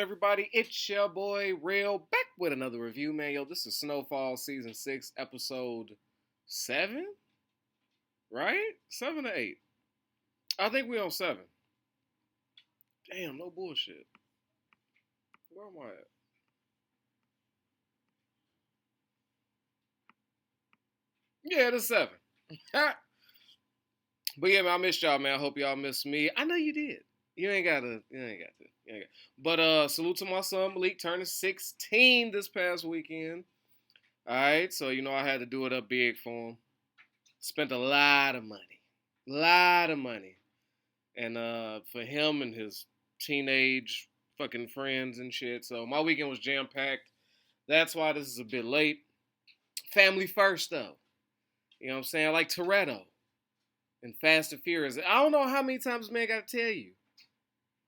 everybody? It's your boy Real back with another review, man. Yo, this is Snowfall season 6, episode 7, right? 7 or 8. I think we on 7. Damn, no bullshit. Where am I at? Yeah, it's 7. But yeah, man, I missed y'all, man. I hope y'all missed me. I know you did. You ain't got to. But salute to my son Malik turning 16 this past weekend. All right, so I had to do it up big for him. Spent a lot of money, and for him and his teenage fucking friends and shit. So my weekend was jam packed. That's why this is a bit late. Family first though. You know what I'm saying? Like Toretto and Fast and Furious. I don't know how many times man got to tell you.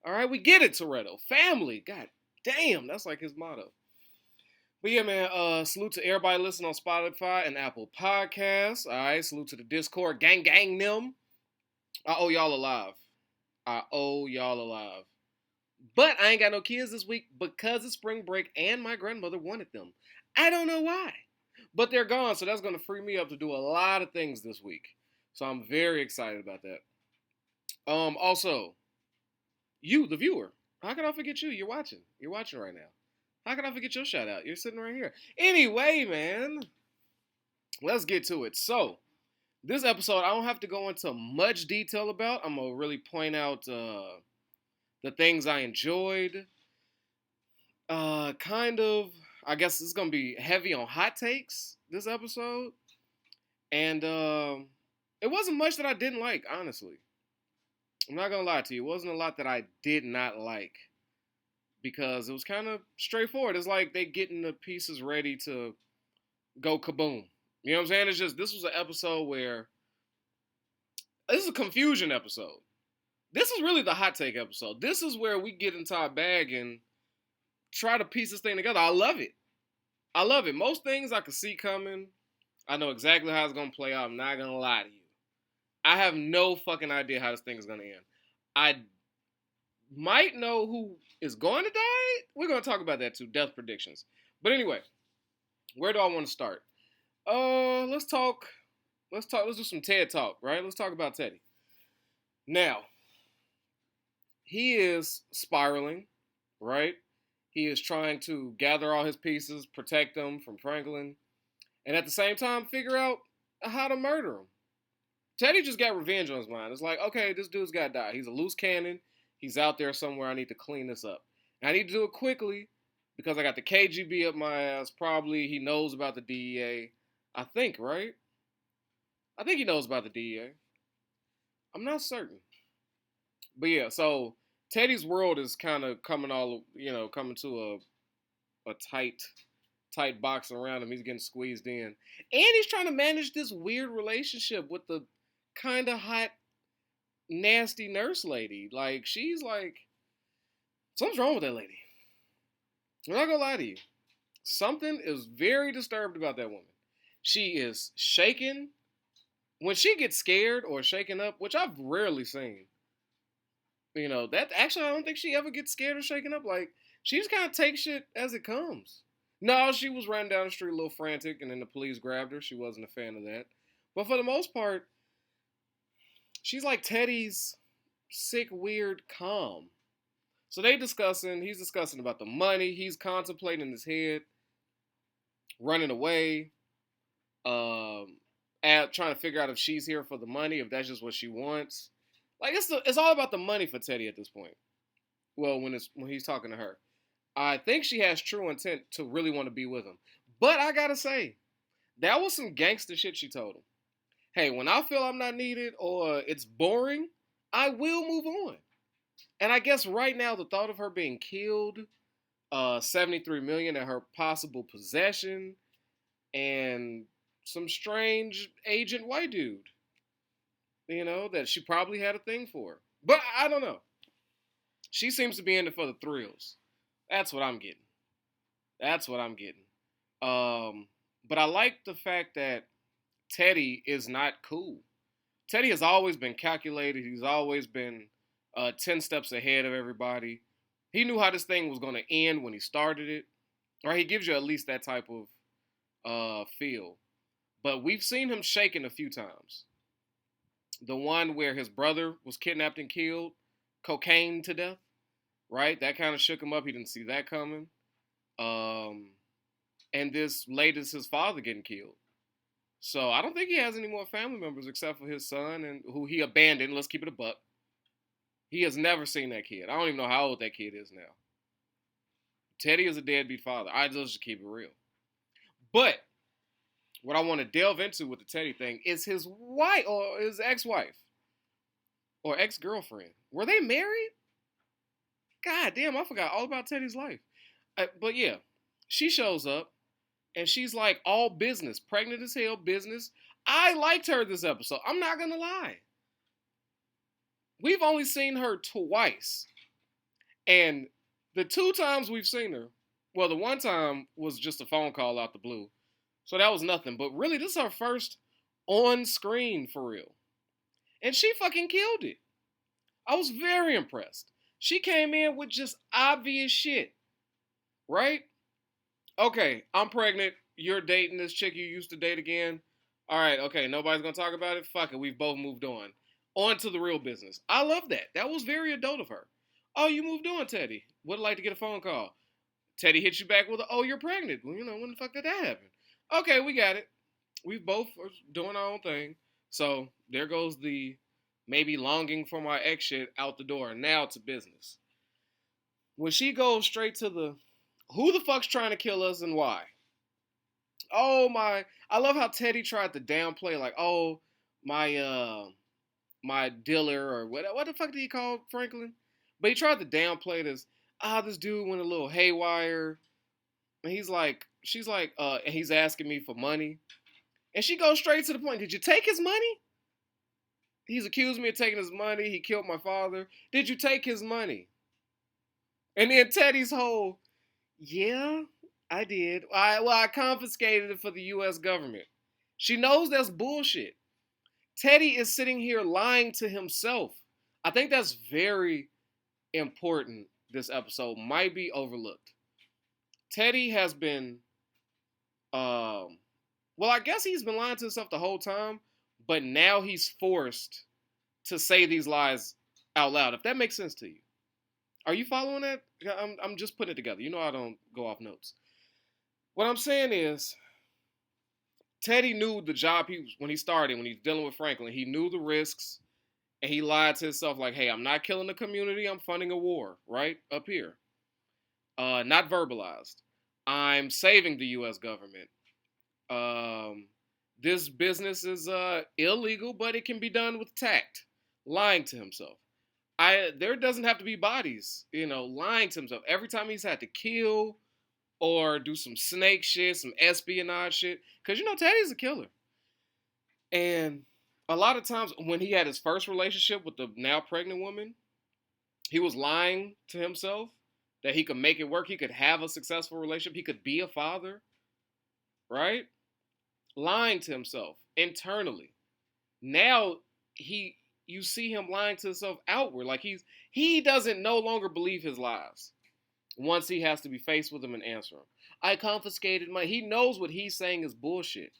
All right, we get it, Toretto. Family. God damn, that's like his motto. But yeah, man, salute to everybody listening on Spotify and Apple Podcasts. All right, salute to the Discord. Gang them. I owe y'all alive. But I ain't got no kids this week because it's spring break and my grandmother wanted them. I don't know why. But they're gone, so that's going to free me up to do a lot of things this week. So I'm very excited about that. Also, you, the viewer, how can I forget you? You're watching. You're watching right now. How can I forget your shout out? You're sitting right here. Anyway, man, let's get to it. So, this episode, I don't have to go into much detail about. I'm going to really point out the things I enjoyed. I guess it's going to be heavy on hot takes this episode. And it wasn't much that I didn't like, honestly. I'm not going to lie to you. It wasn't a lot that I did not like. Because it was kind of straightforward. It's like they getting the pieces ready to go kaboom. You know what I'm saying? It's just, this was an episode where, this is a confusion episode. This is really the hot take episode. This is where we get into our bag and try to piece this thing together. I love it. Most things I could see coming. I know exactly how it's going to play out. I'm not going to lie to you. I have no fucking idea how this thing is going to end. I might know who is going to die. We're going to talk about that too. Death predictions. But anyway, where do I want to start? Let's do some TED talk, right? Let's talk about Teddy. Now, he is spiraling, right? He is trying to gather all his pieces, protect them from Franklin, and at the same time figure out how to murder him. Teddy just got revenge on his mind. It's like, okay, this dude's got to die. He's a loose cannon. He's out there somewhere. I need to clean this up. And I need to do it quickly because I got the KGB up my ass. Probably he knows about the DEA. I think, right? I think he knows about the DEA. I'm not certain. But yeah, so Teddy's world is kind of coming to a tight box around him. He's getting squeezed in. And he's trying to manage this weird relationship with the kind of hot, nasty nurse lady. Like, she's like, something's wrong with that lady. I'm not gonna lie to you. Something is very disturbed about that woman. She is shaken. When she gets scared or shaken up, which I've rarely seen, that actually I don't think she ever gets scared or shaken up. Like, she just kind of takes shit as it comes. No, she was running down the street a little frantic, and then the police grabbed her. She wasn't a fan of that. But for the most part, she's like Teddy's sick, weird calm. So he's discussing about the money. He's contemplating in his head, running away, trying to figure out if she's here for the money, if that's just what she wants. Like, it's all about the money for Teddy at this point. Well, when he's talking to her. I think she has true intent to really want to be with him. But I gotta say, that was some gangster shit she told him. Hey, when I feel I'm not needed or it's boring, I will move on. And I guess right now the thought of her being killed, $73 million at her possible possession, and some strange agent white dude, that she probably had a thing for. But I don't know. She seems to be in it for the thrills. That's what I'm getting. But I like the fact that Teddy is not cool. Teddy has always been calculated. He's always been 10 steps ahead of everybody. He knew how this thing was going to end when he started it. Right? He gives you at least that type of feel. But we've seen him shaken a few times. The one where his brother was kidnapped and killed, cocaine to death, right? That kind of shook him up. He didn't see that coming. And this latest, his father getting killed. So I don't think he has any more family members except for his son, and who he abandoned. Let's keep it a buck. He has never seen that kid. I don't even know how old that kid is now. Teddy is a deadbeat father. I just keep it real. But what I want to delve into with the Teddy thing is his wife or his ex-wife or ex-girlfriend. Were they married? God damn, I forgot all about Teddy's life. But yeah, she shows up and she's like all business, pregnant as hell business. I liked her this episode. I'm not going to lie. We've only seen her twice. And the 2 times we've seen her, well, the one time was just a phone call out the blue. So that was nothing. But really, this is her first on screen for real. And she fucking killed it. I was very impressed. She came in with just obvious shit. Right? Okay, I'm pregnant. You're dating this chick you used to date again. All right, okay, nobody's going to talk about it. Fuck it, we've both moved on. On to the real business. I love that. That was very adult of her. Oh, you moved on, Teddy. Would like to get a phone call. Teddy hits you back with, oh, you're pregnant. Well, when the fuck did that happen? Okay, we got it. We both are doing our own thing. So there goes the maybe longing for my ex shit out the door. Now to business. When she goes straight to the, who the fuck's trying to kill us and why? Oh my, I love how Teddy tried to downplay like, oh, my dealer or what the fuck did he call Franklin? But he tried to downplay this. This dude went a little haywire. And she's like, and he's asking me for money. And she goes straight to the point. Did you take his money? He's accused me of taking his money. He killed my father. Did you take his money? And then Teddy's whole, yeah, I did. I confiscated it for the U.S. government. She knows that's bullshit. Teddy is sitting here lying to himself. I think that's very important. This episode might be overlooked. Teddy has been, I guess he's been lying to himself the whole time, but now he's forced to say these lies out loud. If that makes sense to you. Are you following that? I'm just putting it together. You know I don't go off notes. What I'm saying is, Teddy knew the job when he started, when he's dealing with Franklin, he knew the risks, and he lied to himself like, hey, I'm not killing the community, I'm funding a war, right? Up here. Not verbalized. I'm saving the U.S. government. This business is illegal, but it can be done with tact. Lying to himself. There doesn't have to be bodies, lying to himself. Every time he's had to kill or do some snake shit, some espionage shit. Because, Teddy's a killer. And a lot of times when he had his first relationship with the now pregnant woman, he was lying to himself that he could make it work. He could have a successful relationship. He could be a father. Right? Lying to himself internally. Now you see him lying to himself outward. Like he doesn't no longer believe his lies. Once he has to be faced with them and answer them. I confiscated money. He knows what he's saying is bullshit.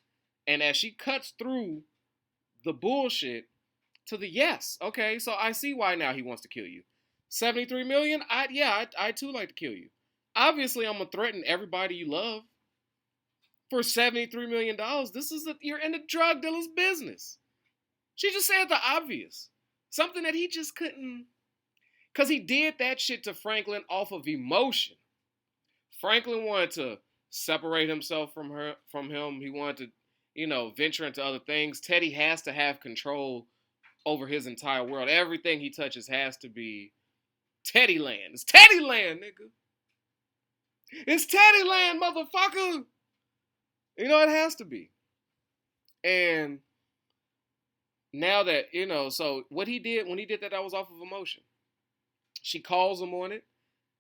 And as she cuts through the bullshit to the yes. Okay, so I see why now he wants to kill you. 73 million? I too like to kill you. Obviously, I'm going to threaten everybody you love. For $73 million, you're in the drug dealer's business. She just said the obvious. Something that he just couldn't. Because he did that shit to Franklin off of emotion. Franklin wanted to separate himself from him. He wanted to, venture into other things. Teddy has to have control over his entire world. Everything he touches has to be Teddy land. It's Teddy land, nigga. It's Teddy land, motherfucker. It has to be. And now that, so what he did, when he did that, that was off of emotion. She calls him on it.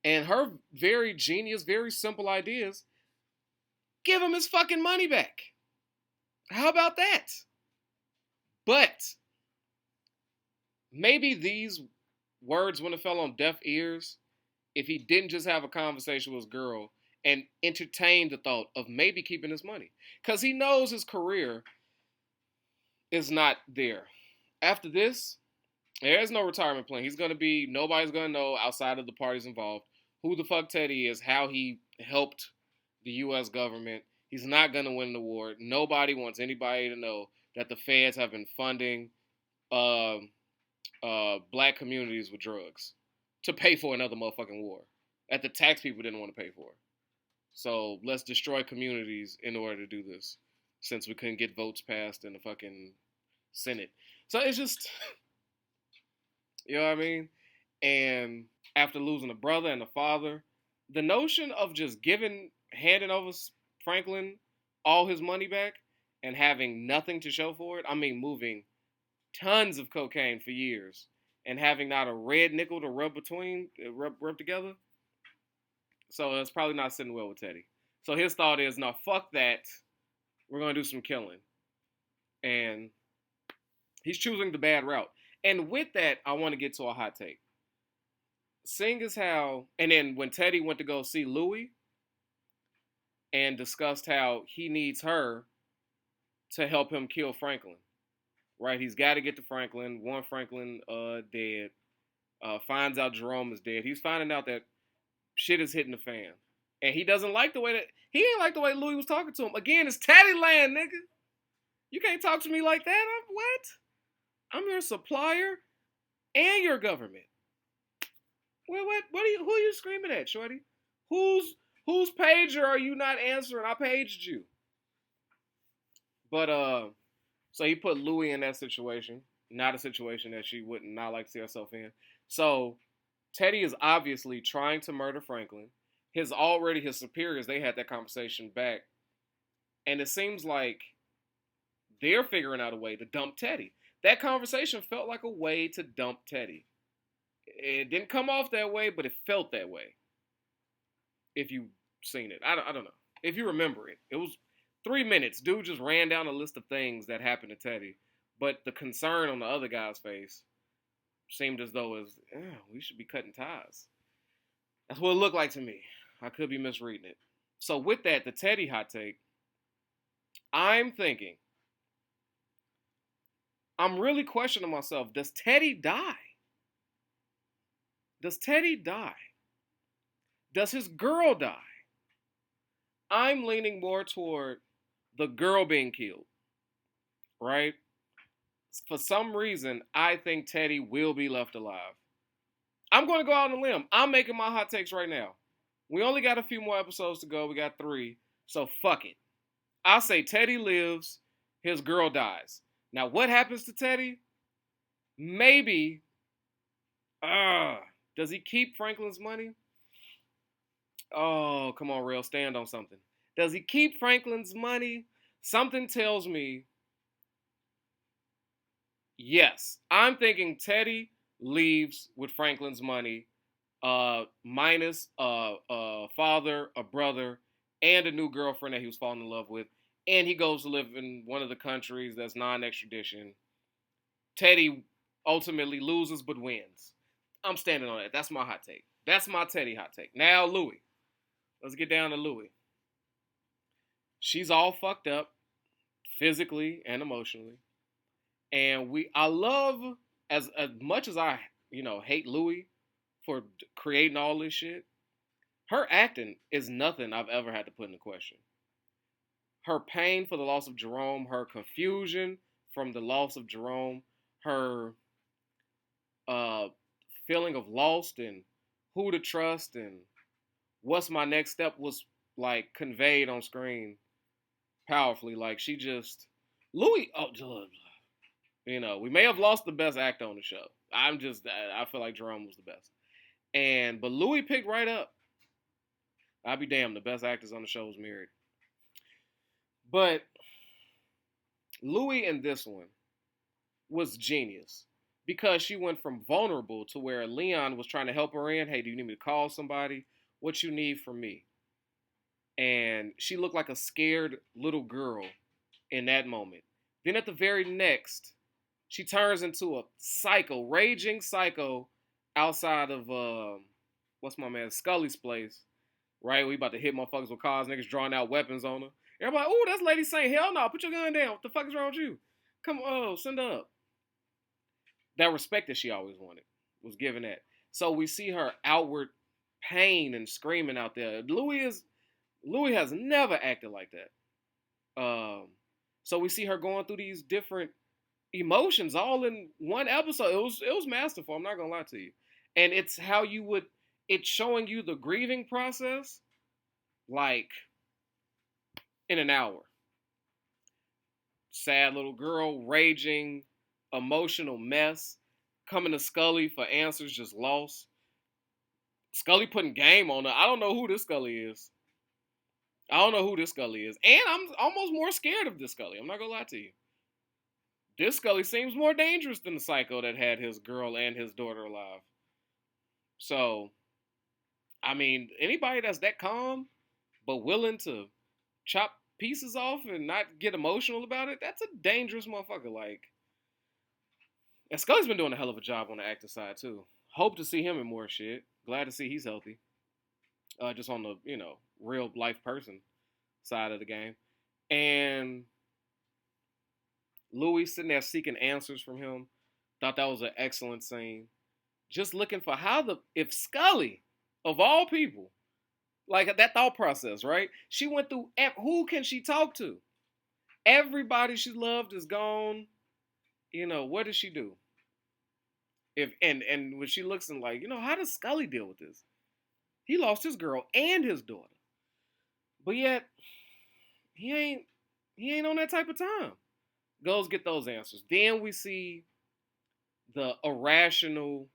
And her very genius, very simple ideas, give him his fucking money back. How about that? But maybe these words wouldn't have fell on deaf ears if he didn't just have a conversation with his girl and entertain the thought of maybe keeping his money. Because he knows his career is not there. After this, there's no retirement plan. Nobody's going to know outside of the parties involved who the fuck Teddy is, how he helped the U.S. government. He's not going to win the war. Nobody wants anybody to know that the feds have been funding black communities with drugs to pay for another motherfucking war that the tax people didn't want to pay for. So let's destroy communities in order to do this, since we couldn't get votes passed in the fucking Senate. So it's just, you know what I mean? And after losing a brother and a father, the notion of just handing over Franklin all his money back and having nothing to show for it. I mean, moving tons of cocaine for years and having not a red nickel to rub together. So it's probably not sitting well with Teddy. So his thought is, no, fuck that. We're going to do some killing. And he's choosing the bad route. And with that, I want to get to a hot take. Seeing as how, and then when Teddy went to go see Louie and discussed how he needs her to help him kill Franklin, right? He's got to get to Franklin. Franklin dead. Finds out Jerome is dead. He's finding out that shit is hitting the fan. And he doesn't like the way he ain't like the way Louie was talking to him. Again, it's Teddy land, nigga. You can't talk to me like that. I'm your supplier and your government. Who are you screaming at, shorty? Whose pager are you not answering? I paged you. But so he put Louie in that situation, not a situation that she would not like to see herself in. So Teddy is obviously trying to murder Franklin. His superiors, they had that conversation back. And it seems like they're figuring out a way to dump Teddy. That conversation felt like a way to dump Teddy. It didn't come off that way, but it felt that way. If you've seen it. I don't know. If you remember it. It was 3 minutes. Dude just ran down a list of things that happened to Teddy. But the concern on the other guy's face seemed as though we should be cutting ties. That's what it looked like to me. I could be misreading it. So with that, the Teddy hot take, I'm thinking, I'm really questioning myself, does Teddy die? Does Teddy die? Does his girl die? I'm leaning more toward the girl being killed, right? For some reason, I think Teddy will be left alive. I'm going to go out on a limb. I'm making my hot takes right now. We only got a few more episodes to go. We got 3. So fuck it. I'll say Teddy lives, his girl dies. Now, what happens to Teddy? Maybe, does he keep Franklin's money? Oh, come on, Rail, stand on something. Does he keep Franklin's money? Something tells me yes. I'm thinking Teddy leaves with Franklin's money, minus a father, a brother, and a new girlfriend that he was falling in love with. And he goes to live in one of the countries that's non-extradition. Teddy ultimately loses but wins. I'm standing on that. That's my hot take. That's my Teddy hot take. Now, Louie. Let's get down to Louie. She's all fucked up, physically and emotionally. And I love, as much as I, hate Louie for creating all this shit, her acting is nothing I've ever had to put into question. Her pain for the loss of Jerome, her confusion from the loss of Jerome, her feeling of lost and who to trust and what's my next step was like conveyed on screen powerfully. Like Louie, we may have lost the best actor on the show. I feel like Jerome was the best. But Louie picked right up. I'll be damned, the best actors on the show was married. But Louie in this one was genius because she went from vulnerable to where Leon was trying to help her in. Hey, do you need me to call somebody? What you need from me? And she looked like a scared little girl in that moment. Then at the very next, she turns into a raging psycho outside of what's my man Scully's place, right? We about to hit motherfuckers with cars, niggas drawing out weapons on her. Everybody, oh, that's Lady saying, hell no, put your gun down. What the fuck is wrong with you? Come on, send her up. That respect that she always wanted was given that. So we see her outward pain and screaming out there. Louis has never acted like that. So we see her going through these different emotions all in one episode. It was masterful. I'm not gonna lie to you. And it's how you would. It's showing you the grieving process, like in an hour. Sad little girl, raging, emotional mess, coming to Scully for answers, just lost. Scully putting game on her. I don't know who this Scully is. And I'm almost more scared of this Scully. I'm not gonna lie to you. This Scully seems more dangerous than the psycho that had his girl and his daughter alive. So, I mean, anybody that's that calm but willing to chop pieces off and not get emotional about it, that's a dangerous motherfucker. Like, and Scully's been doing a hell of a job on the acting side too. Hope to see him in more shit. Glad to see he's healthy. Just on the, real life person side of the game. And Louis sitting there seeking answers from him. Thought that was an excellent scene. Just looking for if Scully, of all people, like that thought process, right? She went through, who can she talk to? Everybody she loved is gone. What does she do? And when she looks and like, how does Scully deal with this? He lost his girl and his daughter. But yet, he ain't on that type of time. Goes get those answers. Then we see the irrational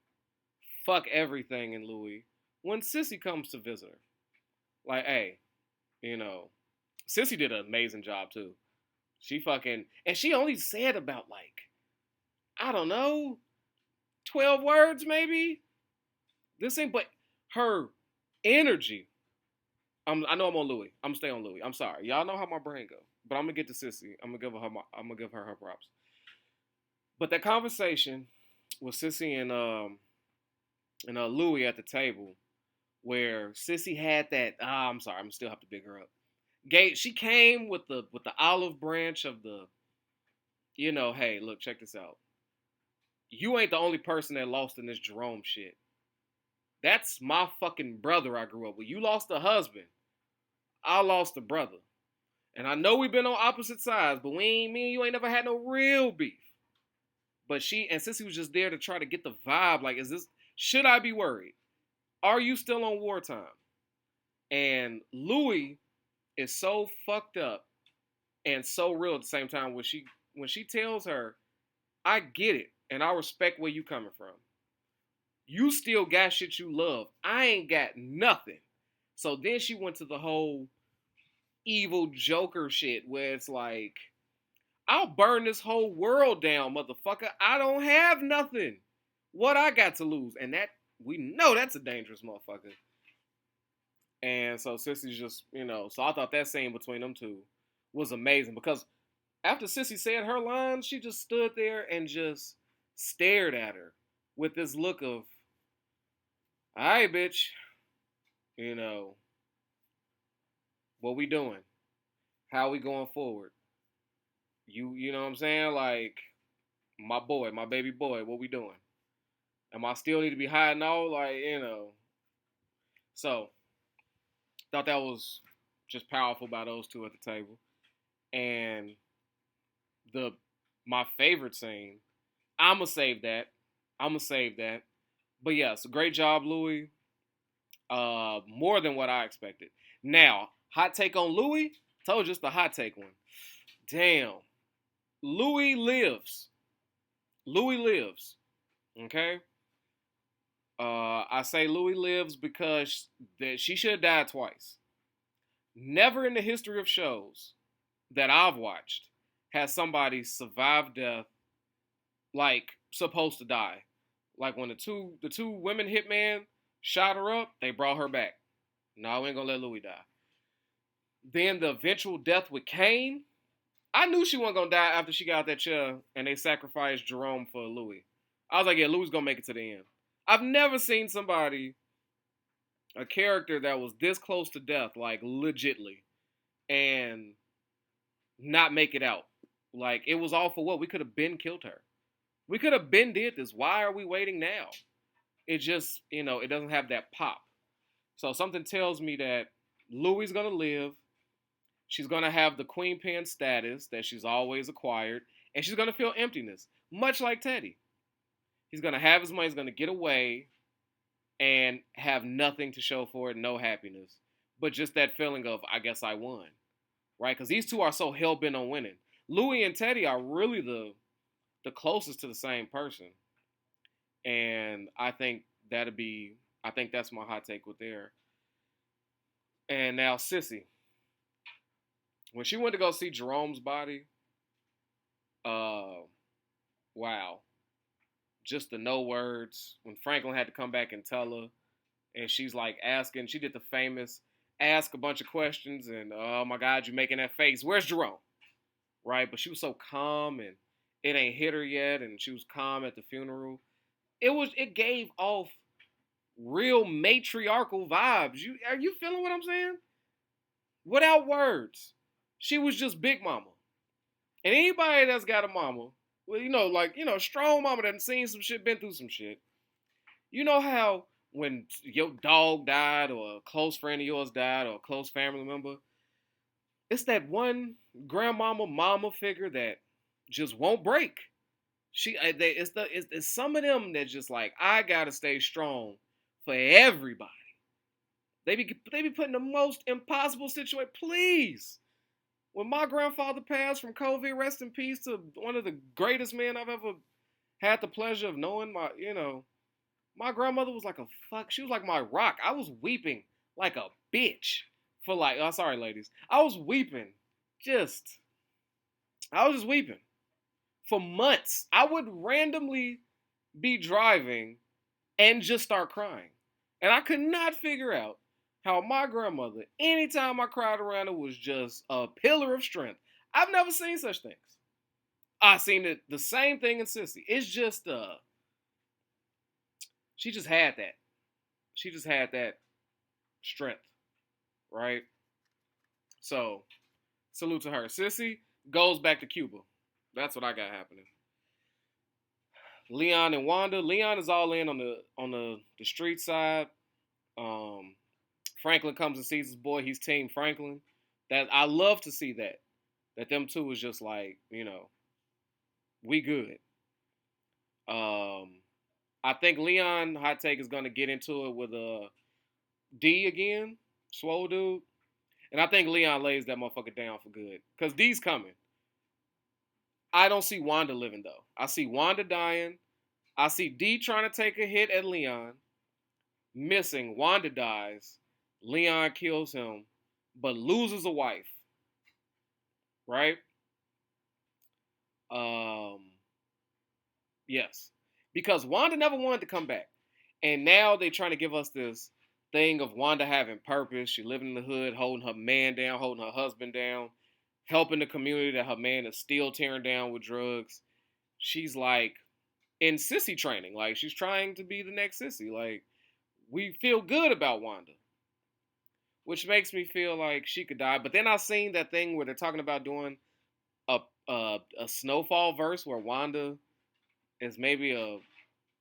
fuck everything in Louis when Sissy comes to visit her. Like, hey, Sissy did an amazing job too. And she only said about like, I don't know, 12 words maybe. But her energy. I know I'm on Louis. I'm gonna stay on Louis. I'm sorry, y'all know how my brain goes. But I'm gonna get to Sissy. I'm gonna give her props. But that conversation with Sissy and Louis at the table, where Sissy had that. I'm sorry, I'm still have to big her up. She came with the olive branch of the. Hey, look, check this out. You ain't the only person that lost in this Jerome shit. That's my fucking brother I grew up with. You lost a husband. I lost a brother. And I know we've been on opposite sides, but me and you ain't never had no real beef. But Sissy was just there to try to get the vibe. Like, should I be worried? Are you still on wartime? And Louis is so fucked up and so real at the same time when she tells her, I get it and I respect where you coming from. You still got shit you love. I ain't got nothing. So then she went to the whole evil Joker shit where it's like, I'll burn this whole world down, motherfucker. I don't have nothing. What I got to lose? And that, we know that's a dangerous motherfucker. And so Sissy's just, so I thought that scene between them two was amazing because after Sissy said her lines, she just stood there and just stared at her with this look of, all right, bitch, what we doing? How we going forward? You know what I'm saying? Like, my boy, my baby boy, what we doing? Am I still need to be hiding out? Like, So, thought that was just powerful by those two at the table. And my favorite scene, I'ma save that. But yeah, so great job, Louis. More than what I expected. Now, hot take on Louis. Told you it's the hot take one. Damn. Louis lives. Okay? I say Louis lives because she should have died twice. Never in the history of shows that I've watched has somebody survived death like supposed to die. Like when the two women hitman shot her up, they brought her back. No, we ain't gonna let Louis die. Then the eventual death with Kane, I knew she wasn't gonna die after she got out that chair and they sacrificed Jerome for Louis. I was like, yeah, Louis gonna make it to the end. I've never seen somebody a character that was this close to death, like legitly, and not make it out. Like it was all for what? We could have been killed her. We could have been did this. Why are we waiting now? It just, it doesn't have that pop. So something tells me that Louie's gonna live. She's gonna have the queen pin status that she's always acquired, and she's gonna feel emptiness, much like Teddy. He's gonna have his money. He's gonna get away and have nothing to show for it, no happiness, but just that feeling of I guess I won, right? Because these two are so hell bent on winning. Louie and Teddy are really the closest to the same person, and I think that's my hot take with there. And now Sissy, when she went to go see Jerome's body, uh, wow, just the no words. When Franklin had to come back and tell her, and she's like asking, she did the famous ask a bunch of questions, and oh my God, you're making that face. Where's Jerome? Right? But she was so calm, and it ain't hit her yet, and she was calm at the funeral. It gave off real matriarchal vibes. Are you feeling what I'm saying? Without words. She was just Big Mama. And anybody that's got a mama, well, strong mama that seen some shit, been through some shit. You know how when your dog died or a close friend of yours died or a close family member, it's that one grandmama, mama figure that just won't break. It's some of them that just like I gotta stay strong for everybody. They be putting the most impossible situation. Please, when my grandfather passed from COVID, rest in peace to one of the greatest men I've ever had the pleasure of knowing. My grandmother was like a fuck. She was like my rock. I was weeping like a bitch for like. Oh, sorry, ladies. I was weeping. I was just weeping for months. I would randomly be driving and just start crying, and I could not figure out how my grandmother, anytime I cried around her, was just a pillar of strength. I've never seen such things. I seen the same thing in Sissy. It's just she just had that. She just had that strength, right? So, salute to her. Sissy goes back to Cuba. That's what I got happening. Leon and Wanda. Leon is all in on the street side. Franklin comes and sees his boy. He's Team Franklin. That I love to see that. That them two is just like, we good. I think Leon hot take is gonna get into it with D again, swole dude, and I think Leon lays that motherfucker down for good because D's coming. I don't see Wanda living though. I see Wanda dying. I see D trying to take a hit at Leon, missing. Wanda dies. Leon kills him, but loses a wife. Right? Yes. Because Wanda never wanted to come back. And now they're trying to give us this thing of Wanda having purpose. She living in the hood, holding her man down, holding her husband down, helping the community that her man is still tearing down with drugs. She's like in sissy training. Like she's trying to be the next sissy. Like we feel good about Wanda. Which makes me feel like she could die. But then I seen that thing where they're talking about doing a Snowfall verse where Wanda is maybe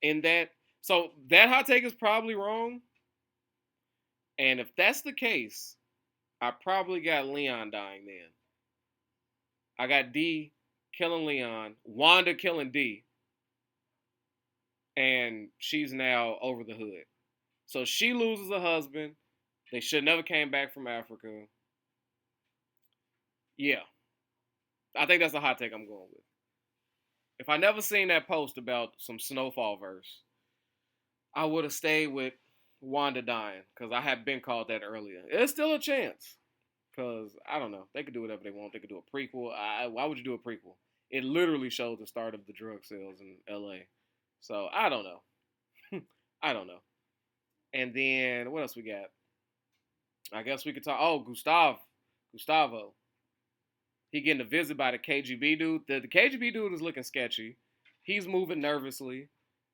in that. So that hot take is probably wrong. And if that's the case, I probably got Leon dying then. I got D killing Leon, Wanda killing D, and she's now over the hood. So she loses a husband. They should never came back from Africa. Yeah. I think that's a hot take I'm going with. If I never seen that post about some Snowfall verse, I would have stayed with Wanda dying because I had been called that earlier. It's still a chance because I don't know. They could do whatever they want. They could do a prequel. Why would you do a prequel? It literally shows the start of the drug sales in L.A. So I don't know. I don't know. And then what else we got? I guess we could talk. Oh, Gustavo. He getting a visit by the KGB dude. The KGB dude is looking sketchy. He's moving nervously,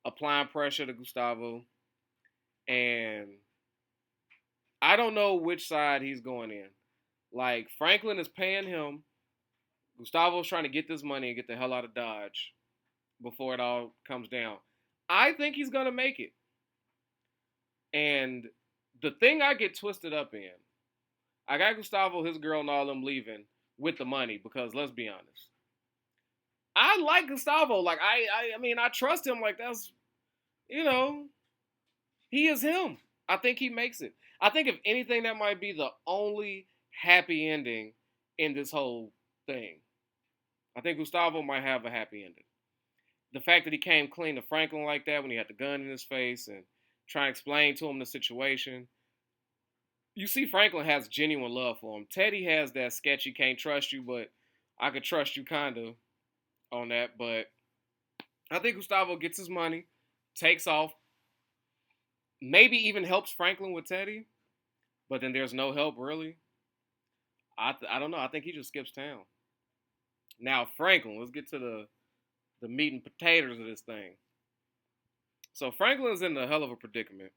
applying pressure to Gustavo. And I don't know which side he's going in. Like Franklin is paying him. Gustavo's trying to get this money and get the hell out of Dodge before it all comes down. I think he's gonna make it. And the thing I get twisted up in, I got Gustavo, his girl, and all them leaving with the money because let's be honest, I like Gustavo. Like I mean, I trust him. Like that's, you know, he is him. I think he makes it. I think if anything, that might be the only happy ending in this whole thing. I think Gustavo might have a happy ending. The fact that he came clean to Franklin like that when he had the gun in his face and trying to explain to him the situation. You see, Franklin has genuine love for him. Teddy has that sketchy, can't trust you, but I could trust you kind of on that. But I think Gustavo gets his money, takes off, maybe even helps Franklin with Teddy, but then there's no help really. I don't know. I think he just skips town. Now Franklin, let's get to the meat and potatoes of this thing. So Franklin's in a hell of a predicament.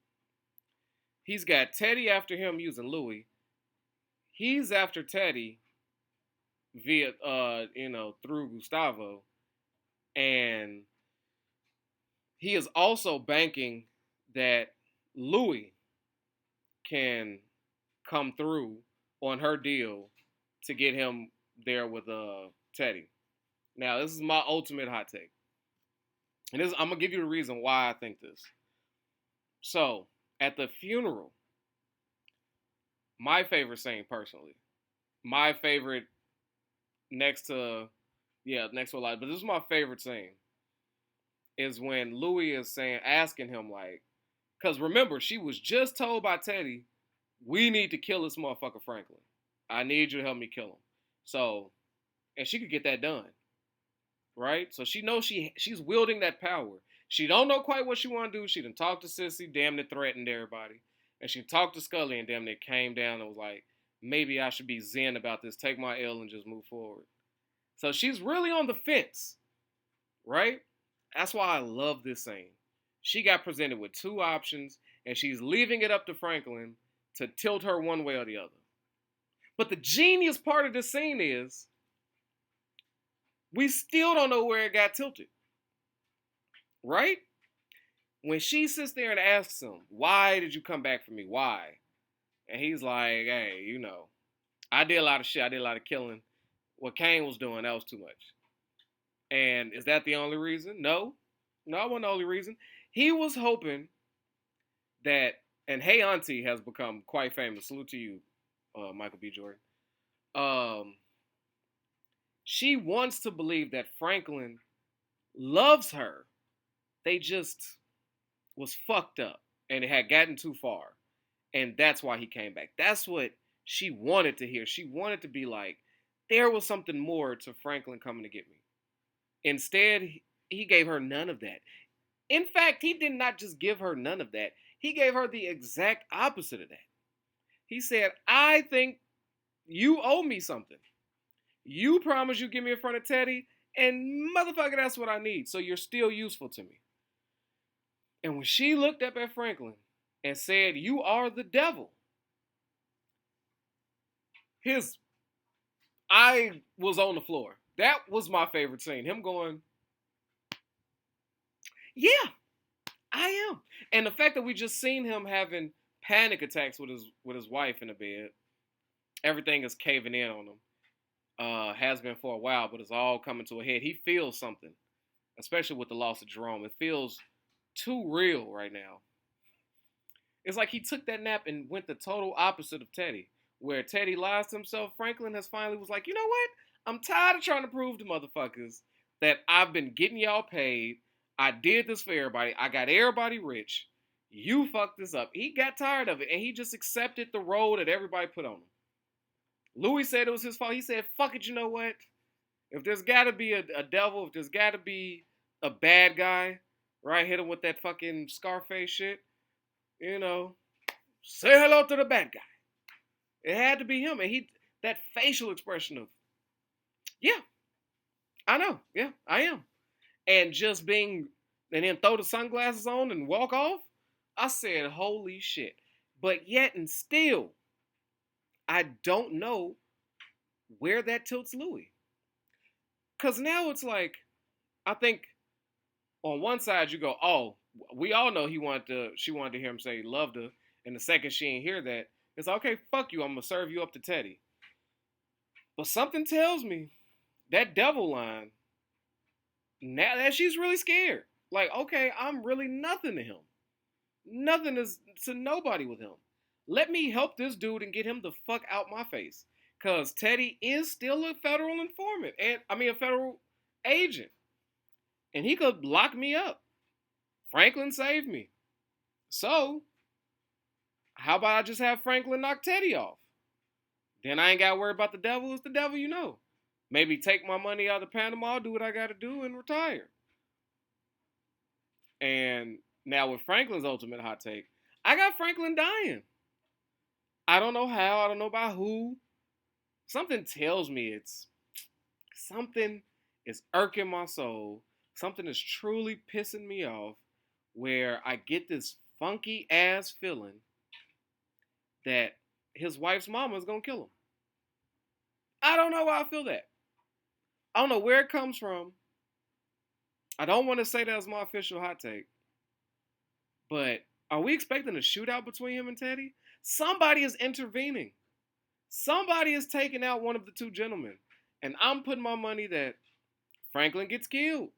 He's got Teddy after him using Louis. He's after Teddy via through Gustavo, and he is also banking that Louis can come through on her deal to get him there with Teddy. Now, this is my ultimate hot take. And I'm going to give you the reason why I think this. So, at the funeral, my favorite scene personally, my favorite next to a lot, but this is my favorite scene, is when Louis is asking him, like, because remember, she was just told by Teddy, we need to kill this motherfucker Franklin. I need you to help me kill him. So, and she could get that done. Right? So she knows she's wielding that power. She don't know quite what she want to do. She done talked to Sissy, damn near threatened everybody. And she talked to Scully and damn near came down and was like, maybe I should be zen about this, take my L and just move forward. So she's really on the fence. Right? That's why I love this scene. She got presented with two options and she's leaving it up to Franklin to tilt her one way or the other. But the genius part of this scene is we still don't know where it got tilted. Right? When she sits there and asks him, why did you come back for me? Why? And he's like, hey, I did a lot of shit. I did a lot of killing. What Kane was doing, that was too much. And is that the only reason? No. No, it wasn't the only reason. He was hoping that, and Hey Auntie has become quite famous. Salute to you, Michael B. Jordan. She wants to believe that Franklin loves her. They just was fucked up and it had gotten too far. And that's why he came back. That's what she wanted to hear. She wanted to be like, there was something more to Franklin coming to get me. Instead, he gave her none of that. In fact, he did not just give her none of that. He gave her the exact opposite of that. He said, I think you owe me something. You promised you give me in front of Teddy, and motherfucker, that's what I need. So you're still useful to me. And when she looked up at Franklin and said, you are the devil, I was on the floor. That was my favorite scene. Him going, yeah, I am. And the fact that we just seen him having panic attacks with his wife in the bed, everything is caving in on him. Has been for a while, but it's all coming to a head. He feels something, especially with the loss of Jerome. It feels too real right now. It's like he took that nap and went the total opposite of Teddy. Where Teddy lies to himself, Franklin has finally was like, you know what? I'm tired of trying to prove to motherfuckers that I've been getting y'all paid. I did this for everybody. I got everybody rich. You fucked this up. He got tired of it, and he just accepted the role that everybody put on him. Louis said it was his fault. He said, fuck it, you know what? If there's got to be a devil, if there's got to be a bad guy, right, hit him with that fucking Scarface shit, say hello to the bad guy. It had to be him. And that facial expression of, yeah, I know. Yeah, I am. And just and then throw the sunglasses on and walk off. I said, holy shit. But yet and still, I don't know where that tilts Louis. Because now it's like, I think on one side you go, oh, we all know she wanted to hear him say he loved her. And the second she ain't hear that, it's like, okay, fuck you, I'm going to serve you up to Teddy. But something tells me that devil line, now that she's really scared. Like, okay, I'm really nothing to him. Nothing is to nobody with him. Let me help this dude and get him the fuck out my face. Because Teddy is still a federal informant. A federal agent. And he could lock me up. Franklin saved me. So, how about I just have Franklin knock Teddy off? Then I ain't got to worry about the devil. It's the devil, you know. Maybe take my money out of Panama, do what I got to do, and retire. And now with Franklin's ultimate hot take, I got Franklin dying. I don't know how. I don't know by who. Something tells me something is irking my soul. Something is truly pissing me off where I get this funky ass feeling that his wife's mama is going to kill him. I don't know why I feel that. I don't know where it comes from. I don't want to say that as my official hot take. But are we expecting a shootout between him and Teddy? Somebody is intervening. Somebody is taking out one of the two gentlemen. And I'm putting my money that Franklin gets killed.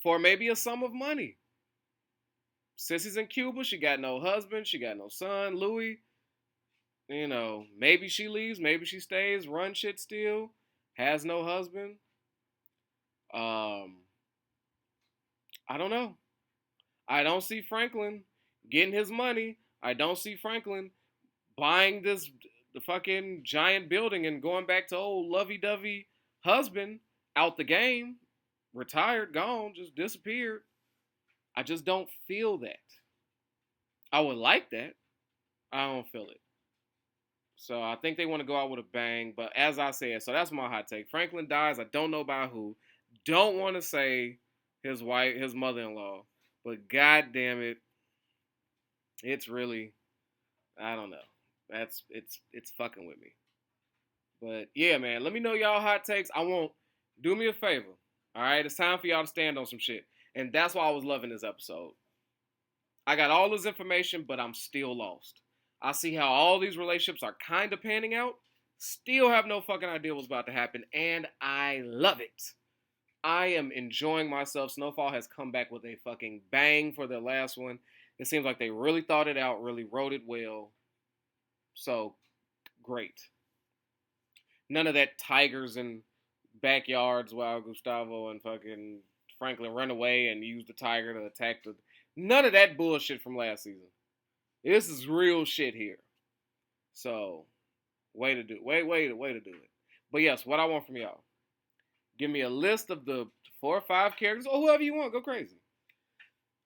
For maybe a sum of money. Sissy's in Cuba. She got no husband. She got no son. Louis, maybe she leaves. Maybe she stays. Run shit still. Has no husband. I don't know. I don't see Franklin getting his money. I don't see Franklin buying the fucking giant building and going back to old lovey-dovey husband out the game. Retired, gone, just disappeared. I just don't feel that. I would like that. I don't feel it. So I think they want to go out with a bang. But as I said, so that's my hot take. Franklin dies. I don't know by who. Don't want to say his wife, his mother-in-law. But god damn it. It's really, I don't know. It's fucking with me. But yeah, man, let me know y'all hot takes. Do me a favor. All right, it's time for y'all to stand on some shit. And that's why I was loving this episode. I got all this information, but I'm still lost. I see how all these relationships are kind of panning out. Still have no fucking idea what's about to happen. And I love it. I am enjoying myself. Snowfall has come back with a fucking bang for their last one. It seems like they really thought it out, really wrote it well. So, great. None of that tigers and backyards while Gustavo and fucking Franklin run away and use the tiger to attack the... None of that bullshit from last season. This is real shit here. So, way to do it. But yes, what I want from y'all. Give me a list of the 4 or 5 characters, or whoever you want, go crazy.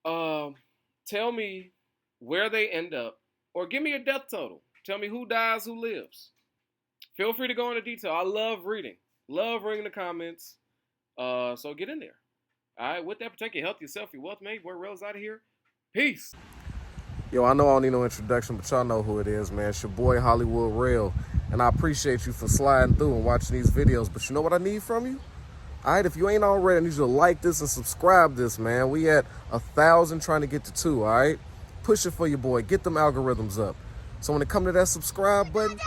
Tell me where they end up, or give me a death total. Tell me who dies, who lives. Feel free to go into detail. I love reading. Love reading the comments. So get in there. All right, with that, protect your health, yourself, your wealth, mate. We're Rails out of here. Peace. Yo, I know I don't need no introduction, but y'all know who it is, man. It's your boy, Hollywood Rail. And I appreciate you for sliding through and watching these videos. But you know what I need from you? All right, if you ain't already, I need you to like this and subscribe this, man. We at 1,000 trying to get to 2, all right? Push it for your boy. Get them algorithms up. So when it come to that subscribe button,